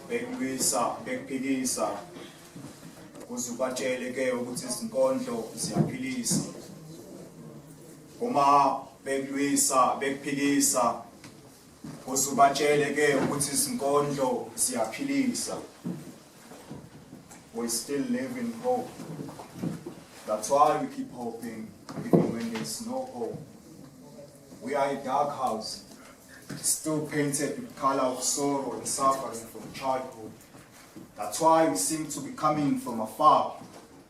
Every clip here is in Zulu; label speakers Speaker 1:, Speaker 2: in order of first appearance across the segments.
Speaker 1: Bekuphikisa ukuze ubatshele ke ukuthi izinkondlo ziyaphilisa. Uma bekuphikisa ukuze ubatshele ke ukuthi izinkondlo ziyaphilisa. We still live in hope. That's why we keep hoping even when there's no hope. We are a dark house, still painted with color of sorrow and suffering from childhood. That's why we seem to be coming from afar,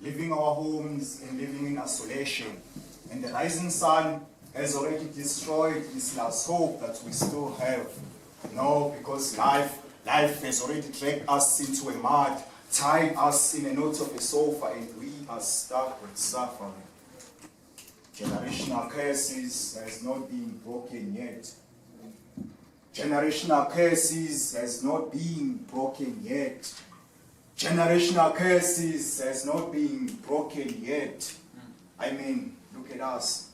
Speaker 1: leaving our homes and living in isolation. And the rising sun has already destroyed this last hope that we still have. No, because life has already dragged us into a mud, tied us in a knot of a sofa, and we are stuck with suffering. Generational curses has not been broken yet. Generational curses has not been broken yet. Generational curses has not been broken yet. I mean, look at us.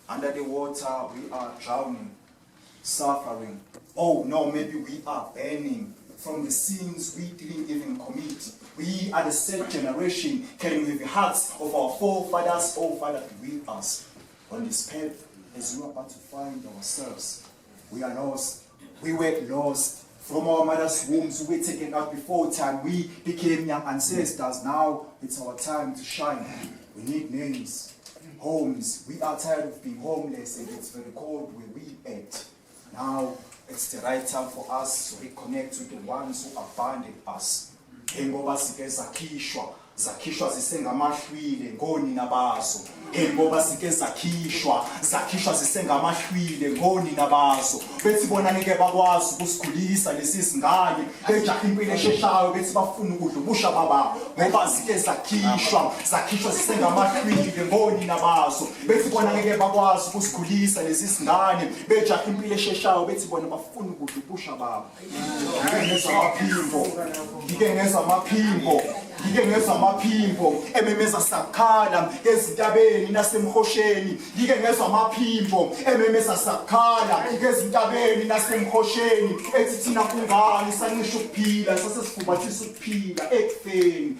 Speaker 1: Under the water, we are drowning, suffering. Oh no, maybe we are burning from the sins we didn't even commit. We are the third generation carrying the hearts of our forefathers. Oh Father, be with us on this path as we are about to find ourselves. We are lost. We were lost. From our mother's wombs, we were taken out before time. We became young ancestors. Now it's our time to shine. We need names, homes. We are tired of being homeless, and it's very cold where we at. Now it's the right time for us to reconnect with the ones who abandoned us. Ngoba sike zakhishwa zisengamashwile ngonina bazo. Ngoba sike zakhishwa zisengamashwile ngonina bazo. Bethi bona ngeke bakwazi ukusikhulisa lesi singane bejaha impilo esheshayo bethi bafuna ukudla ubusha baba ngoba sike zakhishwa zisengamashwile ngonina bazo. Bethi bona ngeke bakwazi ukusikhulisa lesi singane bejaha impilo esheshayo bethi bona bafuna ukudla ubusha baba. Ngike ngeza amaphimbo ememeza sakhala ezintabeni nasemhosheni. Ngike ngeza amaphimbo ememeza sakhala ezintabeni nasemhosheni. Ethi thina kungani sancisha ukuphila sasesifubathisa ukuphila ekufeni.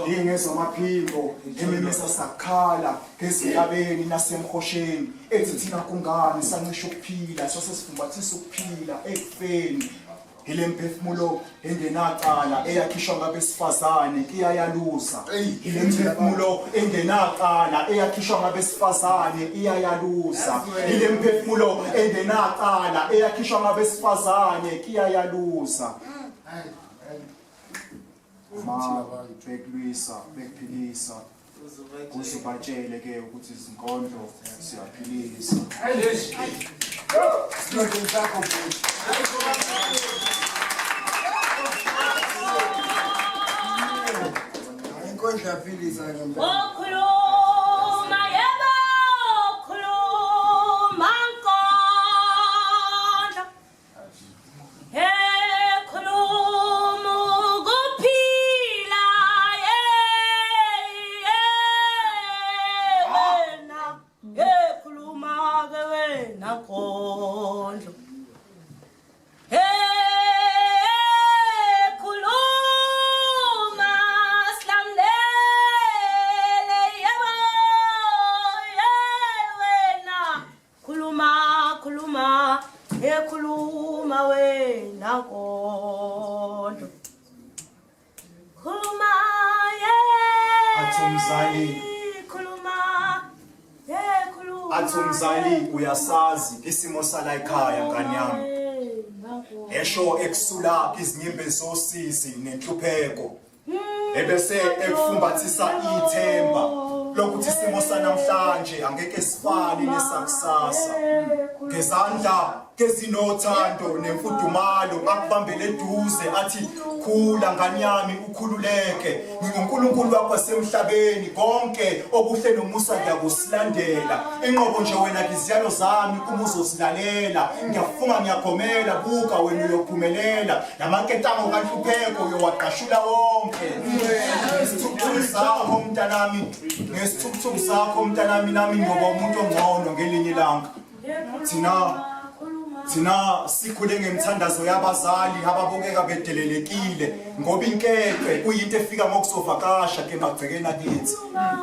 Speaker 1: Ngike ngeza amaphimbo ememeza sakhala ezintabeni nasemhosheni. Ethi thina kungani sancisha ukuphila sasesifubathisa ukuphila ekufeni. Ile mphefumulo engenaqala eyakhishwa ngabesifazane iyayaluza. Ile mphefumulo engenaqala eyakhishwa ngabesifazane iyayaluza. Ile mphefumulo engenaqala eyakhishwa ngabesifazane iyayaluza. Ma bekuphikisa kusubatshele ke ukuthi izinkondlo siyaphilisa. Athumzali uyasazi isimo sala ekhaya ngani yami. Esho ekusula izinyimbe zosisi nenhlupheko. Ebese ekufumbathisa ithemba lokuthi isimo sanamhlanje angeke sifane nesakusasa. Ngezandla kezinothando nemfudumalo akubambele eduze athi khula ngani yami ukhululeke. NginguNkulunkulu wakho wasemhlabeni konke obuhle nomusa ngiyakusilandela. Inqobo nje wena iziyalo zami uma uzosilalela. Ngiyafunga ngiyagomela buka wena uyophumelela. Namaketamo kanhlupheko uyowaqashula wonke. Ngesithukuthuku sakho mntanami, ngesithukuthuku sakho mntanami nami ngoba umuntu ongcono ngelinye ilanga. Thina Thina sikhule ngemthandazo yabazali ababukeka bedelelekile ngoba inkekhe kuyinto efika ngokuzovakasha ke magcekena kithi.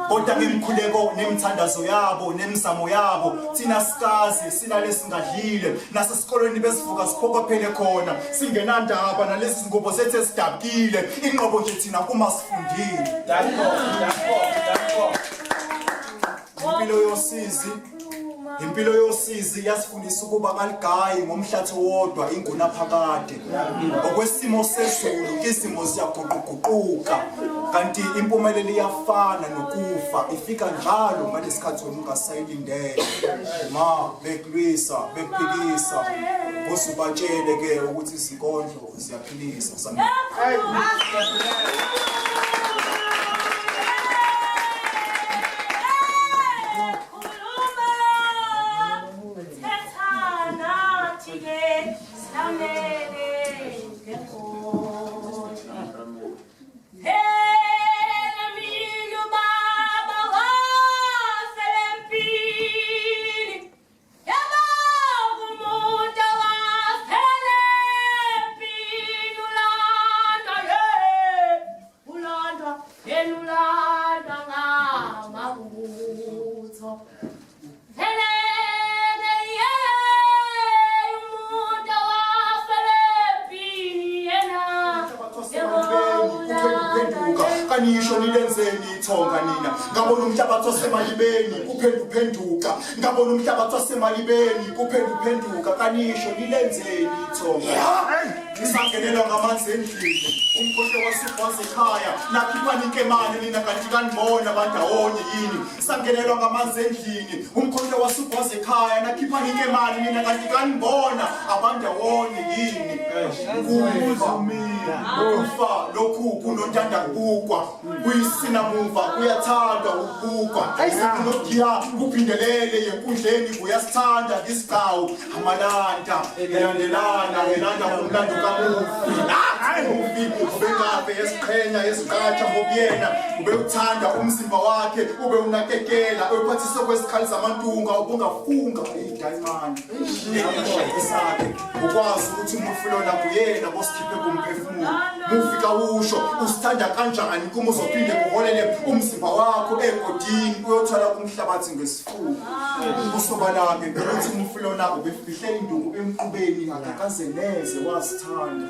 Speaker 1: Kodwa ngemkhuleko nemthandazo yabo nemizamo yabo thina sikazi silale singadlile nasesikolweni besivuka siphokophele khona singenandaba nalezi zingubo zethu esidabukile inqobo nje thina kuma sifundile. Impilo yosizi yasifundisa ukuba kaligayi ngomhlathi wodwa inguna phakade. Okwesimo sezulu izimo ziyaguquguquka kanti impumelelo iyafana nokufa ifika njalo ngalesikhathi wena ungasayilindele. Ma bekulwisa bekuphikisa usubatshele ke ukuthi izinkondlo ziyaphilisa sami. Kanisho nilenzeni ithonga nina ngabona umhlabathi wasemalibeni kuphela uphenduka ngabona umhlabathi wasemalibeni kuphela uphenduka kanisho nilenzeni ithonga ngisangenelwa ngamanzi endlini umkhohle wasibhaze ekhaya nakhipha inkemane nina kanti kanibona bandawonye yini sangenelwa ngamanzi endlini umkhohle wasibhaze ekhaya nakhipha inkemane nina kanti kanibona abandawonye yini kufa lokhu kunontanda kubukwa kuyisinamuva kuyathandwa ukubukwa nokuya kuphindelele yenkundleni kuyasithanda isigcawu amalanda elandelana elanda umlando kamufi ubengabe yesiqhenya yesiqatha ngobuyena ube uthanda umzimba wakhe ube unakekela ephathise kwesikhali zamantunga ubungafunga idayimani esakhe ukwazi ukuthi umufulona kuyena bosikhiphe kumphefumulo mufika usho usithanda kanjani kuma uzophinde kuholele umzimba wakho egodini uyothola umhlabathi ngesifuba usobalake ukuthi umfulona ubefihle induku emqubeni akakaze neze wasithanda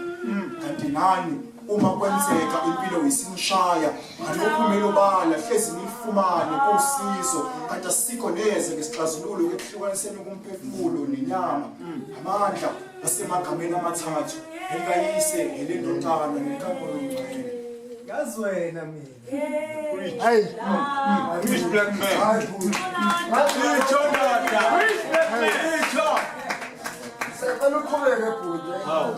Speaker 1: kanti nani uma kwenzeka impilo isinshaya ngalokho kumele obala hlezi nifumane usizo kanti asikho neze ngesixazululo ekuhlukaniseni kumphefumulo nenyama amandla asemagameni amathathu elikayise elendontana nenkambo yomngcwele
Speaker 2: yazi wena mina
Speaker 3: Hey,
Speaker 2: Rich black man.
Speaker 3: Sekalo khuleke bhuti.
Speaker 2: Hawu.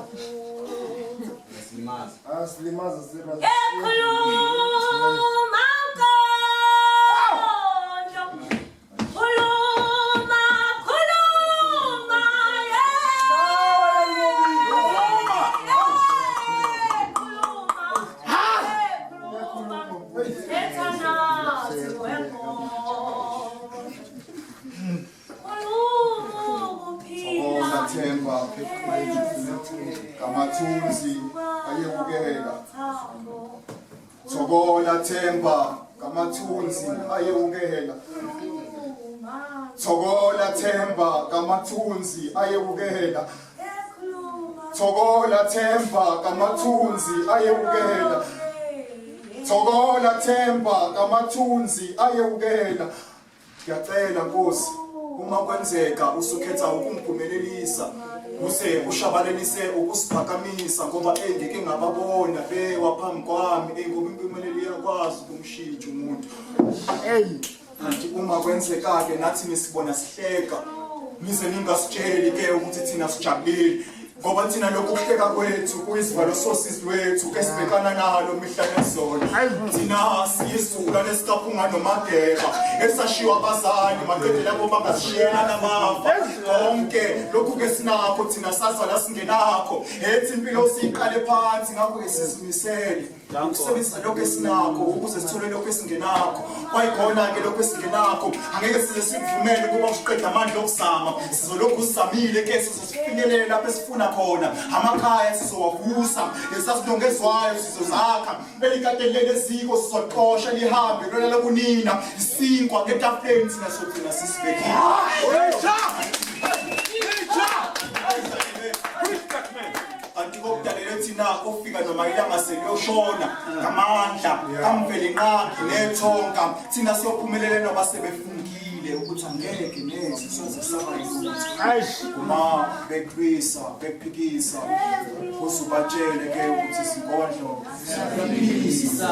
Speaker 3: Asilimaza sibona.
Speaker 4: Ekhuluma nkonjo. Khuluma
Speaker 1: Themba kamathunzi ayewukela Thokola Themba kamathunzi ayewukela Thokola Themba kamathunzi ayewukela Thokola Themba kamathunzi ayewukela Thokola Themba kamathunzi ayewukela Ngiyacela Nkosi uma kwenzeka usukhetha ukungiphumelelisa use ushabalalise ukusiphakamisa ngoba engeke ngababona bewaphambi kwami ngoba impumelelo iyakwazi ukumshintsha umuntu kanti uma kwenzeka ke nathi nisibona sihleka nize ningasitsheli ke ukuthi thina sijabulile ngoba thina lokhu kuhleka kwethu kuyisivalo sosisi lwethu ke sibhekana nalo mihla nezolo thina siyisizukane esikaphunga noMageba esashiwa abazali maqede labo bangasishiyela namafa konke lokhu ke sinakho thina sazala singenakho ethi impilo siyiqale phansi ngakho ke sizimisele ukusebenzisa lokho esinakho ukuze sithole lokho esingenakho kwayikhona ke lokho esingenakho angeke size sikuvumele kuba usiqeda amandla okuzama sizolokhu sizamile ke sizofinyelele lapho esifuna khona amakhaya sizowavusa lesasilongezwayo sizozakha belikadelele eziko sizoxosha lihambe lona lokunina isinkwa ngetafuleni thina sothina sisibekile antikokudalela thina kufika noma ilanga seliyoshona ngamandla kamveli nqaki nethonga thina siyophumelela noma sebefungile ukuthi angeke neze soze saba yilutho uma beqhwisa bephikisa usubatshele ke ukuthi sinkondlo siyaphikisa